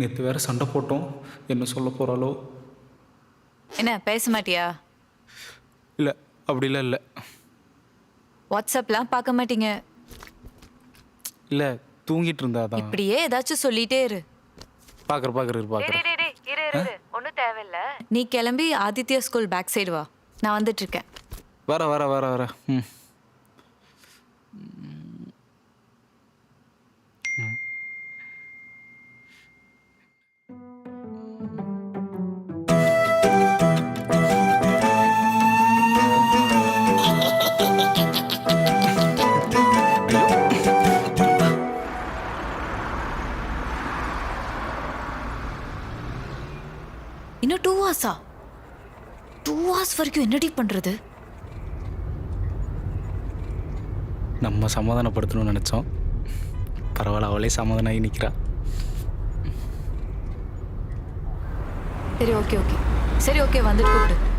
நேற்று வேற சண்டை போட்டோம். என்ன சொல்ல போகிறாளோ? என்ன பேச மாட்டியா? இல்லை, அப்படிலாம் இல்லை. வாட்ஸ்அப்லாம் பார்க்க மாட்டீங்க. இல்லை, தூங்கிட்டு இருந்தாதான். இப்படியே ஏதாச்சும் சொல்லிட்டே இரு. பார்க்குறேன். ஒன்றும் தேவையில்ல. நீ கிளம்பி ஆதித்யா ஸ்கூல் பேக் சைடு வா, நான் வந்துட்டு இருக்கேன். வர. ம். இன்னும் 2 ஹவர்ஸா? 2 ஹவர்ஸ் வரைக்கும் என்னடி பண்றது? நம்ம சமாதானப்படுத்தணும்னு நினச்சோம். பரவாயில்ல, அவளே சமாதானம் ஆகி நிற்கிறா. சரி ஓகே வந்துட்டு கூப்பிடு.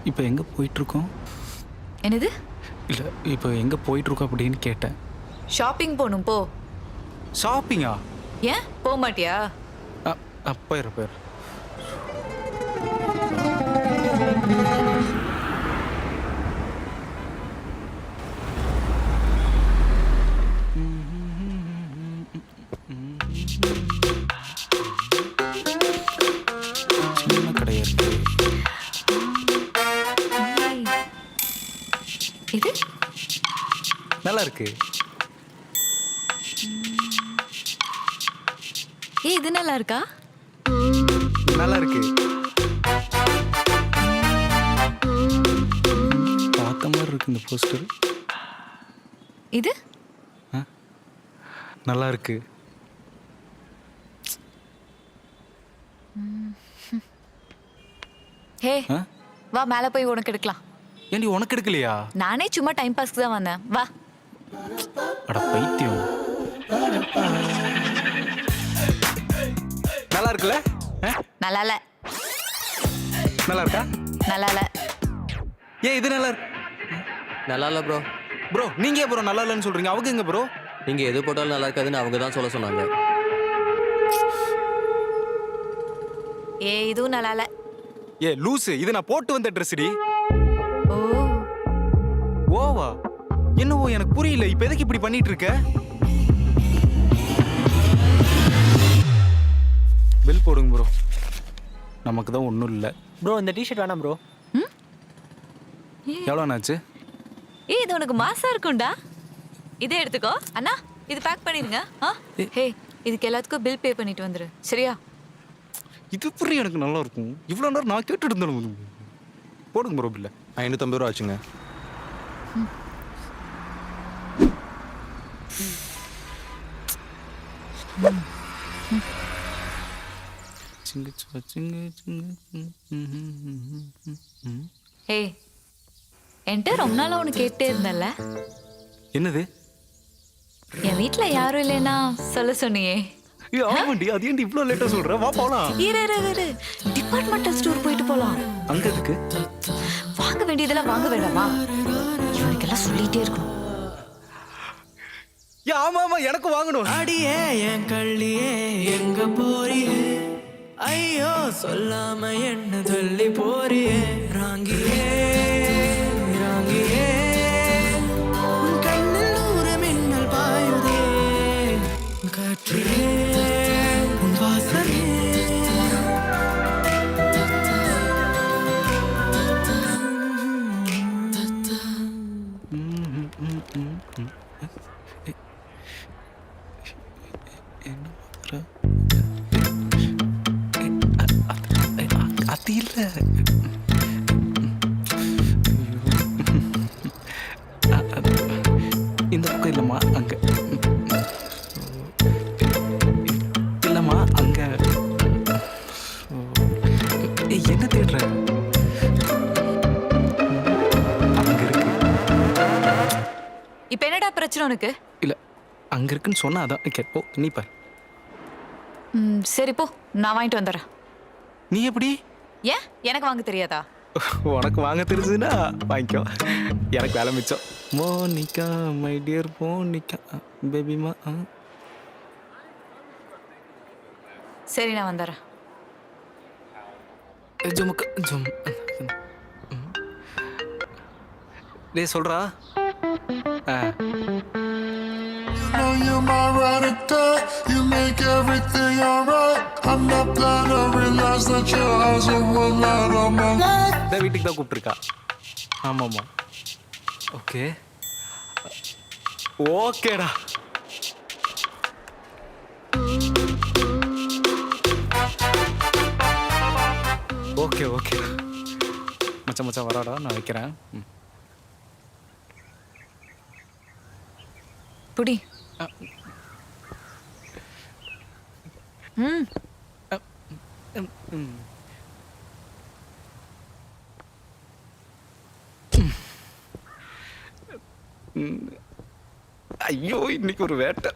இப்போ எங்கே போயிட்டுருக்கோம்? என்னது? இல்லை, இப்போ எங்கே போயிட்டுருக்கோம் அப்படின்னு கேட்டேன். ஷாப்பிங் போகணும், போ. ஷாப்பிங்கா? ஏன் போக மாட்டியா? போயிரு. சின்ன கடையா இருக்கு. இது நல்லா இருக்கு. இது நல்லா இருக்கா? நல்லா இருக்கு. பார்த்த மாதிரி இருக்கு இந்த போஸ்டர். இது நல்லா இருக்கு. ஹே, வா மேலே போய் உனக்கு எடுக்கலாம். ஏண்டி உனக்கு எடுக்கலையா? நானே சும்மா டைம் பாஸ்க்கு தான் வந்தேன், வா. அட பைத்தியம். நல்லா இருக்குல்ல? நல்லா இல்ல. நல்லா இருக்கா? நல்லா இல்ல. ஏன் இது நல்லா இருக்கு? நல்லா இல்லை ப்ரோ. ப்ரோ நீங்க ஏன் ப்ரோ நல்லா இல்லைன்னு சொல்றீங்க? அவங்க எங்க ப்ரோ? நீங்கள் எது போட்டாலும் நல்லா இருக்காதுன்னு அவங்க தான் சொல்ல சொன்னாங்க. இதுவும் நல்லா இல்ல. லூசு, இது நான் போட்டு வந்த ட்ரெஸ்டி. ஓ, ஓவா? என்னவோ எனக்கு புரியல. இப்ப எதுக்கு இப்படி பண்ணிட்டு இருக்க? பில் போடுங்க ப்ரோ. நமக்கு தான் ஒன்றும் இல்லை ப்ரோ. இந்த டிஷர்ட் வேணாம் ப்ரோ. எவ்வளோண்ணாச்சு? இது உனக்கு மாசா இருக்கும்டா. இதே எடுத்துக்கோ அண்ணா. இது பேக் பண்ணிருங்க. ஹே, இதுக்கு எல்லாத்துக்கும் பில் பே பண்ணிட்டு வந்துரு, சரியா? இது புரிய எனக்கு நல்லா இருக்கும். இவ்வளோ நேரம் நான் கேட்டு இருந்தேன். போடுங்க ப்ரோ பில்ல. 550 ரூபா ஆச்சுங்க. ஹே, என்கிட்ட ரொம்ப நாளா ஒன்று கேட்டே இருந்தல்ல. என்னது? என் வீட்டில் யாரும் இல்லைன்னா சொல்ல சொன்னியே. ஆமாண்டி, அது ஏன்டி இவ்வளோ லேட்டாக சொல்கிற? வா போகலாம். இரு, டிபார்ட்மெண்டல் ஸ்டோர் போயிட்டு போகலாம். அங்கே இருக்கு. வாங்க வேண்டியதெல்லாம் வாங்க வேண்டாமா? இவனுக்கெல்லாம் சொல்லிட்டே இருக்கணும். ஆமா எனக்கும் வாங்கணும். அடியே என் கள்ளியே எங்க போறியே? ஐயோ சொல்லாம என்ன தள்ளி போறியே? ராங்கியே உன் கண்ணில் நூறு மின்னல் பாயுதே. காற்றிலே உன் வாசமே. அது இல்லை. இந்த பக்கம் இல்லைம்மா, அங்கே இல்லைம்மா, அங்கே. என்ன தேடுற? அங்கே இருக்கு. இப்போ என்னடா பிரச்சனை உனக்கு? இல்லை, அங்கே இருக்குன்னு சொன்னா அதான் கேட்போ. நீ பார். சரி போ, நான் வாங்கிட்டு வந்துடுறேன். நீ எப்படி? ஏன் எனக்கு வாங்க தெரியாதா? உனக்கு வாங்க தெரிஞ்சதுன்னா வாங்கிக்கோ, எனக்கு வேலை மிச்சம். மோனிகா மை டியர் மோனிகா பேபிமா. சரி, நான் வந்துடுறேன். ஜுமுக்கு ஜும். டேய் சொல்றா. Know you're my radical, you make everything alright. I'm not blind, I realize that your eyes are one light on my life. இந்த வீட்டுக்கு தான் கூப்பிட்டுருக்கா. ஆமாம்மா. ஓகே ஓகேடா. ஓகே ஓகே மச்சான் மச்சான் வராடா, நான் வைக்கிறேன். புடி. ஐயோ இன்னைக்கு ஒரு வேட்டை.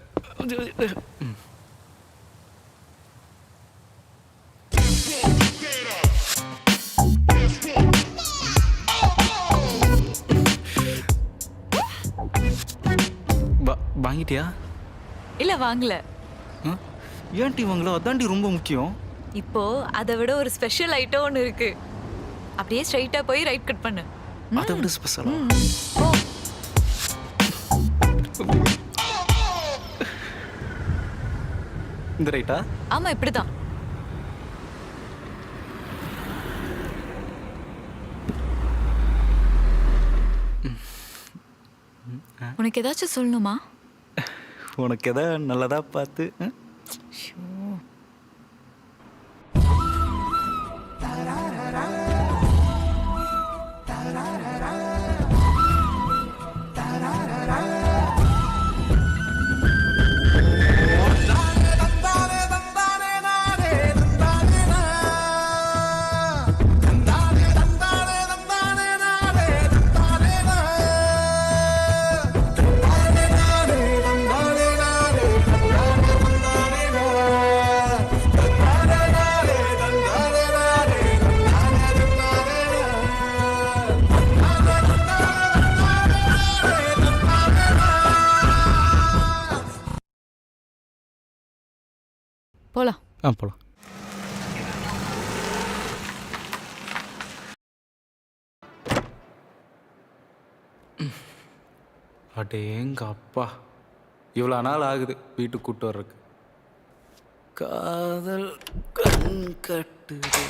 வாங்கிட்டியா? இல்ல வாங்கல. ஏன்டி வாங்கல? அதான்டி ரொம்ப முக்கியம். இப்போ அதை விட ஒரு ஸ்பெஷல் ஐட்டம் ஒன்று இருக்கு. அப்படியே ஸ்ட்ரைட்டா போய் ரைட் கட் பண்ணு. அதை விட ஸ்பெஷலா? ஓ, இந்த ரைட்டா? ஆமா இப்படிதான். உனக்கு ஏதாச்சும் சொல்லணுமா? உனக்கு எதை நல்லதா பார்த்து. போலாம். போலாம். அடேங்க அப்பா, இவ்வளோ நாள் ஆகுது வீட்டுக்கு கூட்டு வர்றதுக்கு. காதல் கண் கட்டுதே,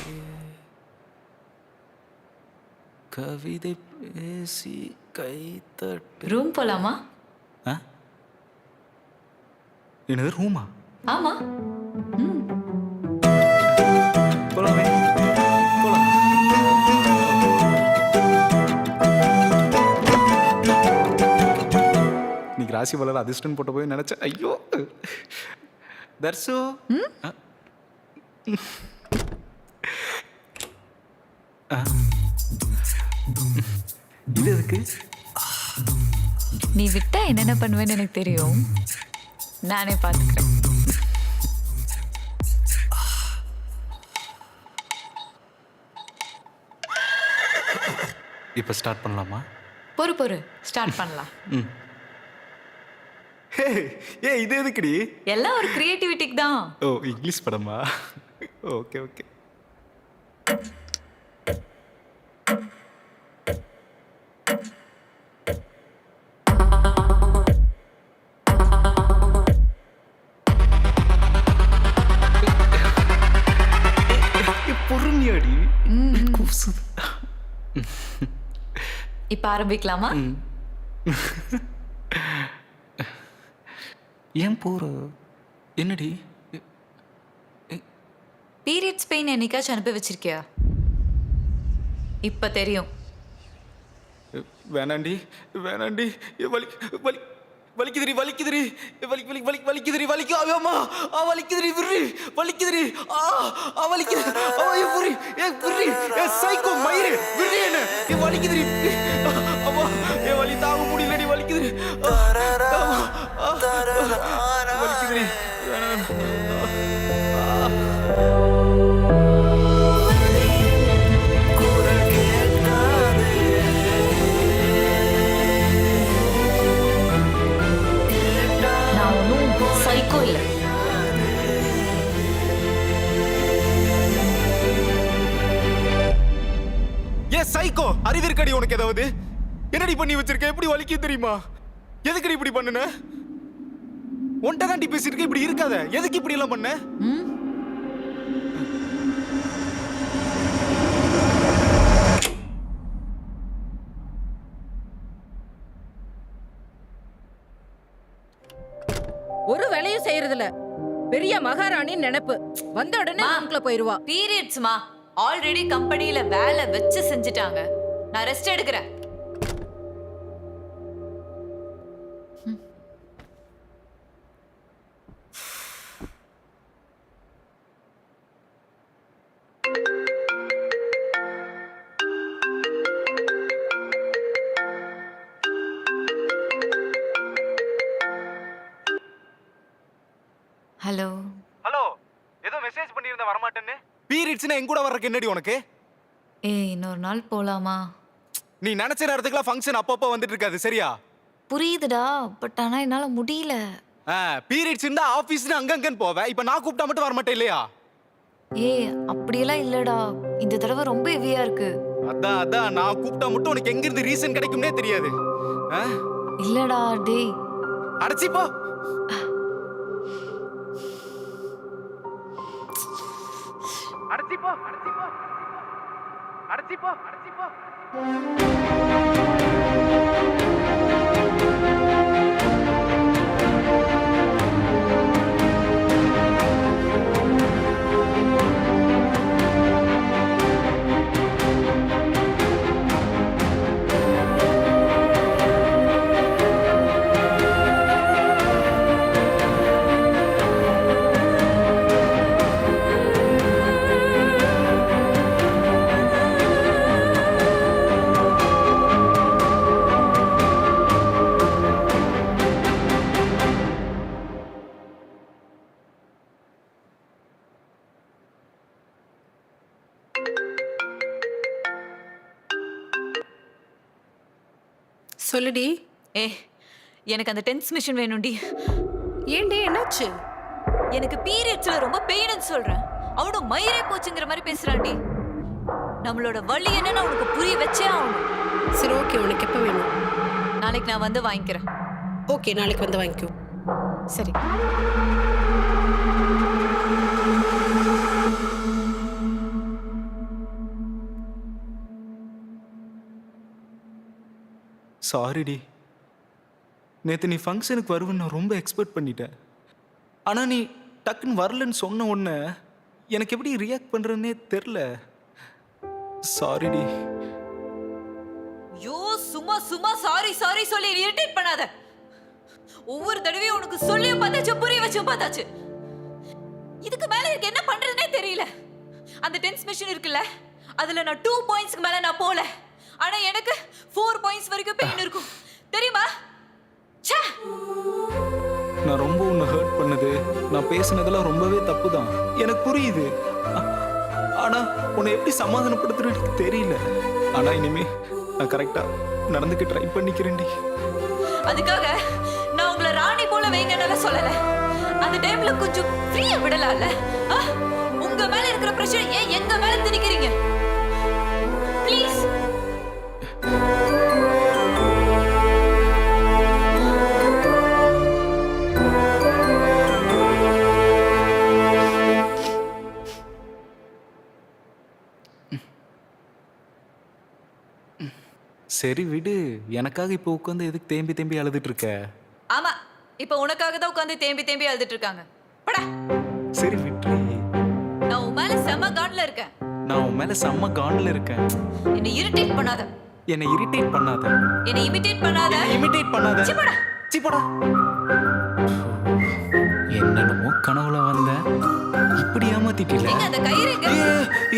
கவிதை பேசி கைத்தட்டு. ரூம் போலாமா? என்னது ரூமா? ஆமா. போலாமே போலாம். இன்னைக்கு ராசி பலர் அதிர்ஷ்டம் போட்ட போய் நினைச்சேன். ஐயோ தர்சு, இது எதுக்கு? நீ விட்டா என்னென்ன பண்ணுவேன்னு எனக்கு தெரியும், நானே பார்த்துக்கிறேன். இப்போ ஸ்டார்ட் பண்ணலாமா? பொறு ஸ்டார்ட் பண்ணலாம். ஏ இது எதுக்குடி? எல்லாம் ஒரு கிரியேட்டிவிட்டிக்கு தான். ஓ இங்கிலீஷ் படமா? Okay okay. பொறுமையாடி. இப்ப ஆரம்பிக்கலாமா? ஏன் போற? என்னடி? பீரியட்ஸ் பெயின் என்னைக்காச்சும் அனுப்பி வச்சிருக்கியா? இப்ப தெரியும். வேணாண்டி வேணாண்டி, வலி வலி வலிக்குதுரி வலிக்குதுரி, வலி வலி வலி வலிக்குதுரி வலிக்கு. ஆமா வலிக்குதுரி, விரி வலிக்குதுரி, வலிக்குது. விரி விரி சைக்கோ மயிறு விரி, என்ன வலிக்குதுரி. அம்மா வலி தாங்க முடியலடி, வலிக்குதுரி வலிக்குதுரி. அறிவு இருக்கடி உனக்கு ஏதாவது? என்னடி பண்ணி வச்சிருக்க? எப்படி வலிக்கும் தெரியுமா? எதுக்குடி இப்படி பண்ணுன? உன்கிட்ட தாண்டி பேசிருக்க, இப்படி இருக்காத. எதுக்கு இப்படி எல்லாம் பண்ண? ஒரு வேலையும் செய்யறதில்ல. பெரிய மகாராணி நினைப்பு. வந்த உடனே ரூம்க்குள்ள போயிருவா. பீரியட்ஸ்மா. ஆல்ரெடி கம்பெனில வேலை வச்சு செஞ்சுட்டாங்க. நான் ரெஸ்ட் எடுக்கிறேன். ஹலோ. ஹலோ, ஏதோ மெசேஜ் பண்ணியிருந்த வரமாட்டேன்னு. பீரியட்ஸ்னா என் கூட வர்றதுக்கு என்னடி உனக்கு? ஏய், இன்னொரு நாள் போலாமா? நீ நினைச்ச நேரத்துக்குலாம் ஃபங்க்ஷன் அப்பப்போ வந்துட்டு இருக்காது, சரியா? புரியுதுடா, பட் ஆனா என்னால முடியல. பீரியட்ஸ் இருந்தா ஆபீஸ்னு அங்கங்கன்னு போவேன். இப்போ நான் கூப்பிட்டா மட்டும் வரமாட்டேன் இல்லையா? ஏய், அப்படியெல்லாம் இல்லடா. இந்த தடவை ரொம்ப ஹெவியா இருக்கு. அதான் நான் கூப்பிட்டா மட்டும் உனக்கு எங்க இருந்து ரீசன் கிடைக்கும்னே தெரியாது. இல்லடா டேய். அடச்சி போ. அடச்சி போ. அடச்சி போ. அடச்சி போ. அடச்சி போ. சொல்லுடி. எனக்கு அந்த டென்ஸ் மிஷின் வேணும்டி. ஏண்டி என்னாச்சு? எனக்கு பீரியட்ஸ்ல ரொம்ப பெயின்னு சொல்றேன். அவனும் மயிரே போச்சுங்கிற மாதிரி பேசுறான்டி. நம்மளோட வலி என்னன்னு அவனுக்கு புரிய வச்சே ஆகணும். சரி, ஓகே. உனக்கு எப்போ வேணும்? நாளைக்கு நான் வந்து வாங்கிக்கிறேன். ஓகே, நாளைக்கு வந்து வாங்கிக்கோ. சரி. சாரிடி, நேற்று நீ ஃபங்க்ஷனுக்கு வருவேன்னு நான் ரொம்ப எக்ஸ்பெக்ட் பண்ணிட்டேன். ஆனால் நீ டக்குன்னு வரலன்னு சொன்ன உடனே எனக்கு எப்படி ரியாக்ட் பண்ணுறதுன்னே தெரில. சாரிடி. யோ, சும்மா சும்மா சாரி சாரி சொல்லி இரிட்டேட் பண்ணாத. ஒவ்வொரு தடவையும் உனக்கு சொல்லியும் பார்த்தாச்சு, புரிய வச்சும் பார்த்தாச்சு. இதுக்கு மேல எனக்கு என்ன பண்றதுன்னே தெரியல. அந்த டென்ஸ் மிஷின் இருக்குல்ல, அதுல நான் 2 பாயிண்ட்ஸ்க்கு மேல நான் போல. ஆனா எனக்கு 4 பாயிண்ட்ஸ் வரைக்கும் பெயின் இருக்கும் தெரியுமா? ச்சே. நான் ரொம்ப உன்னை ஹர்ட் பண்ணது, நான் பேசினதெல்லாம் ரொம்பவே தப்பு தான், எனக்கு புரியுது. ஆனா உன்னை எப்படி சமாதானப்படுத்துறது எனக்கு தெரியல. ஆனா இனிமே நான் கரெக்டா நடந்துக்க ட்ரை பண்ணிக்கிறேன்டி. அதுக்காக நான் உங்களை ராணி போல வைங்கன்னு சொல்லல. அந்த டைம்ல கொஞ்சம் ஃப்ரீயா விடலாம்ல. உங்க மேல இருக்கிற பிரஷர் ஏன் எங்க மேல திணிக்கிறீங்க? ப்ளீஸ். சரி விடு, எனக்காக இப்போ உட்காந்து எதுக்கு தேம்பி தேம்பி அழுதுட்டு இருக்க? ஆமா, இப்போ உனக்காக தான் உட்காந்து தேம்பி தேம்பி அழுதுட்டு இருக்காங்க. படா. சரி விட்டு. நான் உன் மேல செம்ம காண்ட்ல இருக்கேன். நான் உன் மேல செம்ம காண்ட்ல இருக்கேன். என்னை இரிட்டேட் பண்ணாத. என்னை இரிட்டேட் பண்ணாத. என்னை இமிட்டேட் பண்ணாத. இமிட்டேட் பண்ணாத. சிப்படா. சிப்படா. என்னென்னமோ கனவுல வந்தேன், இப்படி ஏமாத்திட்டீல. எங்க அந்த கயிறு எங்க?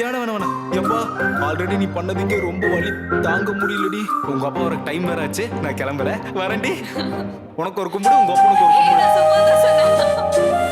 ஏட வேணாம். எப்பா, ஆல்ரெடி நீ பண்ணதுக்கே ரொம்ப வலி தாங்க முடியலடி. உங்க அப்பா வர டைம் வேற ஆச்சு, நான் கிளம்புறேன். வரேன்டி. உனக்கு ஒரு கும்பிடு, உங்க அப்பனுக்கு ஒரு கும்பிடு. நான் சும்மா தான் சொன்னேன்.